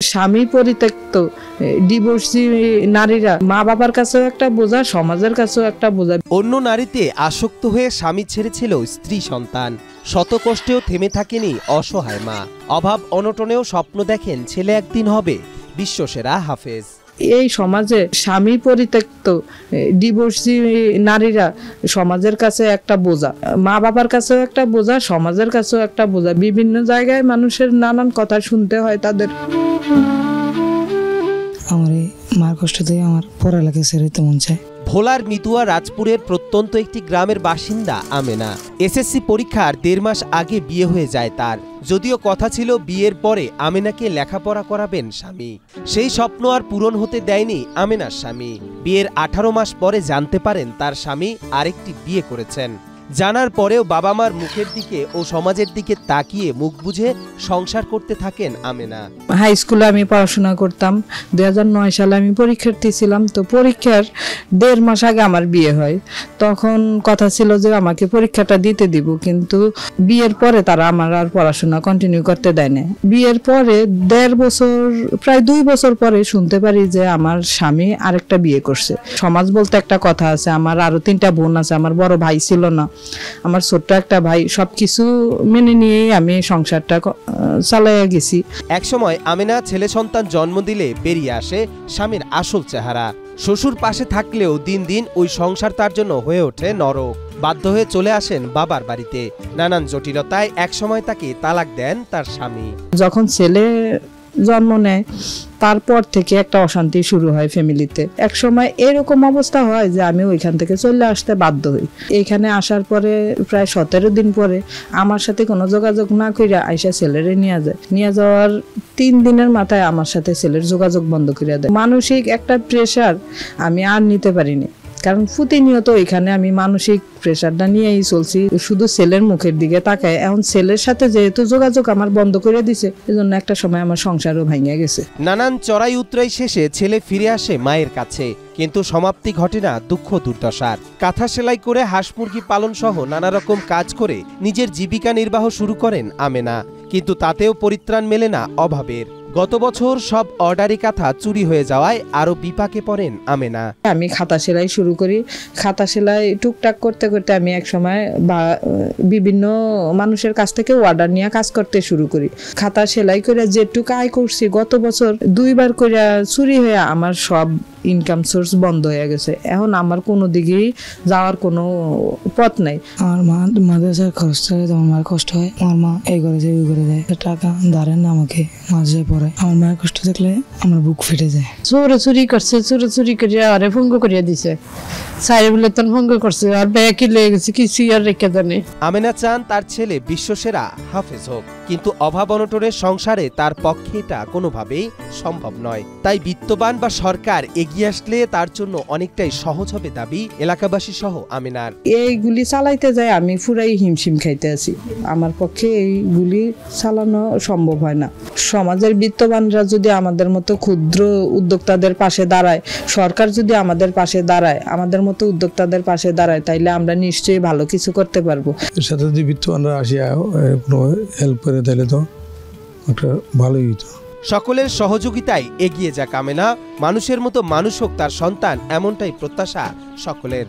স্বামী পরিত্যক্ত ডিভোর্সি নারীরা মা বাবার কাছেও একটা বোঝা, সমাজের কাছেও একটা বোঝা। অন্য নারীতে আসক্ত হয়ে স্বামী ছেড়েছিল স্ত্রী সন্তান, শত কষ্টেও থেমে থাকেনি অসহায় মা। অভাব অনটনেও স্বপ্ন দেখেন ছেলে একদিন হবে বিশ্বসেরা হাফেজ। এই সমাজে স্বামী পরিত্যক্ত ডিভোর্সি নারীরা সমাজের কাছে একটা বোঝা, মা বাবার কাছেও একটা বোঝা, সমাজের কাছেও একটা বোঝা। বিভিন্ন জায়গায় মানুষের নানান কথা শুনতে হয় তাদের। আমার এই মার কষ্ট থেকে আমার পড়ালেখা ছেড়ে দিতে মন চায়। ভোলার মিতুয়া রাজপুরের প্রত্যন্ত একটি গ্রামের বাসিন্দা আমেনা। এসএসসি পরীক্ষার 1.5 মাস আগে বিয়ে হয়ে যায় তার। যদিও কথা ছিল বিয়ের পরে আমেনাকে লেখাপড়া করাবেন স্বামী, সেই স্বপ্ন আর পূরণ হতে দেয়নি আমেনার স্বামী। বিয়ের 18 মাস পরে জানতে পারেন তার স্বামী আরেকটি বিয়ে করেছেন। জানার পরেও বাবা মার মুখের দিকে ও সমাজের দিকে তাকিয়ে মুখ বুঝে সংসার করতে থাকেন আমেনা। হাই স্কুলে আমি পড়াশোনা করতাম। 2009 সালে আমি পরীক্ষার্থী ছিলাম। তো পরীক্ষার 1.5 মাস আগে আমার বিয়ে হয়। তখন কথা ছিল যে আমাকে পরীক্ষাটা দিতে দিব, কিন্তু বিয়ের পরে তারা আমার আর পড়াশোনা কন্টিনিউ করতে দেয় না। বিয়ের পরে 1.5 বছর, প্রায় 2 বছর পরে শুনতে পারি যে আমার স্বামী আরেকটা বিয়ে করছে। সমাজ বলতে একটা কথা আছে, আমার আরো 3টা বোন আছে, আমার বড় ভাই ছিল না, আমার ছোট্ট একটা ভাই। সবকিছু মেনে নিয়েই আমি সংসারটা চালাইয়া গেছি। একসময় আমেনা ছেলে সন্তান জন্ম দিলে বেরিয়ে আসে স্বামীর আসল চেহারা। শ্বশুর পাশে থাকলেও দিন দিন ওই সংসার তার জন্য হয়ে ওঠে নরক। বাধ্য হয়ে চলে আসেন বাবার বাড়িতে। নানান জটিলতায় একসময় তাকে তালাক দেন তার স্বামী। যখন ছেলে জন্ম নেয় তারপর থেকে একটা অশান্তি শুরু হয় ফ্যামিলিতে। এক সময় এরকম অবস্থা হয় যে আমি ওইখান থেকে চলে আসতে বাধ্য হই। এইখানে আসার পরে প্রায় 17 দিন পরে আমার সাথে কোনো যোগাযোগ না কইরা আইসা ছেলেরে নিয়ে যায়। নিয়ে যাওয়ার 3 দিনের মাথায় আমার সাথে ছেলের যোগাযোগ বন্ধ করে দেয়। মানসিক একটা প্রেশার আমি আর নিতে পারিনি, কারণ প্রতিনিয়ত এখানে আমি মানসিক প্রেশারটা নিয়েই চলছি, শুধু ছেলের মুখের দিকে তাকায়। এখন ছেলের সাথে যেহেতু যোগাযোগ আমার বন্ধ করে দিছে, এজন্য একটা সময় আমার সংসারও ভেঙে গেছে। নানান চড়াই উতরাই শেষে ছেলে ফিরে আসে মায়ের কাছে, কিন্তু সমাপ্তি ঘটে না দুঃখ দুর্দশার। কাঁথা সেলাই করে হাঁস মুরগি পালন সহ নানা রকম কাজ করে নিজের জীবিকা নির্বাহ শুরু করেন আমেনা, কিন্তু তাতেও পরিত্রাণ মেলে না অভাবের। গত বছর সব অর্ডারি কাঁথা চুরি হয়ে যাওয়ায় আরো বিপাকে পড়েন আমেনা। আমি খাতা সেলাই শুরু করি। খাতা সেলাই টুকটাক করতে করতে আমি এক সময় বিভিন্ন মানুষের কাছ থেকে অর্ডার নিয়ে কাজ করতে শুরু করি। খাতা সেলাই করে যেটুকু আয় করছি, গত বছর 2 বার করে চুরি হয়ে আমার সব ইনকাম সোর্স বন্ধ হয়ে গেছে। এখন আমার কোনো দিকেই যাওয়ার কোনো পথ নাই। আমার মা মাদ্রাসার খরচ চাই, আমার মার কষ্ট হয়। আমার মা এই করে যায়, ওই করে যায়, টাকা ধারেন না আমাকে, মাদ্রাসায় পড়ায়। আমার মায়ের কষ্ট দেখলে আমার বুক ফেটে যায়। চুরি করছে, চুরি করিয়া আরে ভঙ্গ করিয়া দিছে। সাইরে বলে তখন ভঙ্গ করছে, আর ব্যাগে লেগে গেছে, কিছু আর রেখে জানে। আমেনা চান তার ছেলে বিশ্বসেরা হাফেজ হোক, কিন্তু অভাব অনটনের সংসারে তার পক্ষে এটা কোনোভাবেই সম্ভব নয়। তাই বিত্তবান বা সরকার এগিয়ে আসলে তার জন্য অনেকটাই সহজ হবে দাবি এলাকাবাসী সহ আমেনার। এইগুলি চালাইতে যায় আমি পুরাই হিমশিম খাইতে আছি। আমার পক্ষে এইগুলি চালানো সম্ভব হয় না। সমাজের বিত্তবানরা যদি আমাদের মতো ক্ষুদ্র উদ্যোক্তাদের পাশে দাঁড়ায়, সরকার যদি আমাদের পাশে দাঁড়ায়, আমাদের মতো উদ্যোক্তাদের পাশে দাঁড়ায়, তাইলে আমরা নিশ্চয়ই ভালো কিছু করতে পারবো। এর সাথে যদি বিত্তবানরা আসিয়া কোনো হেল্প করে তাহলে তো একটা ভালোই হতো। সকলের সহযোগিতায় এগিয়ে যাক আমেনা, মানুষের মতো মানুষ হোক তার সন্তান, এমনটাই প্রত্যাশা সকলের।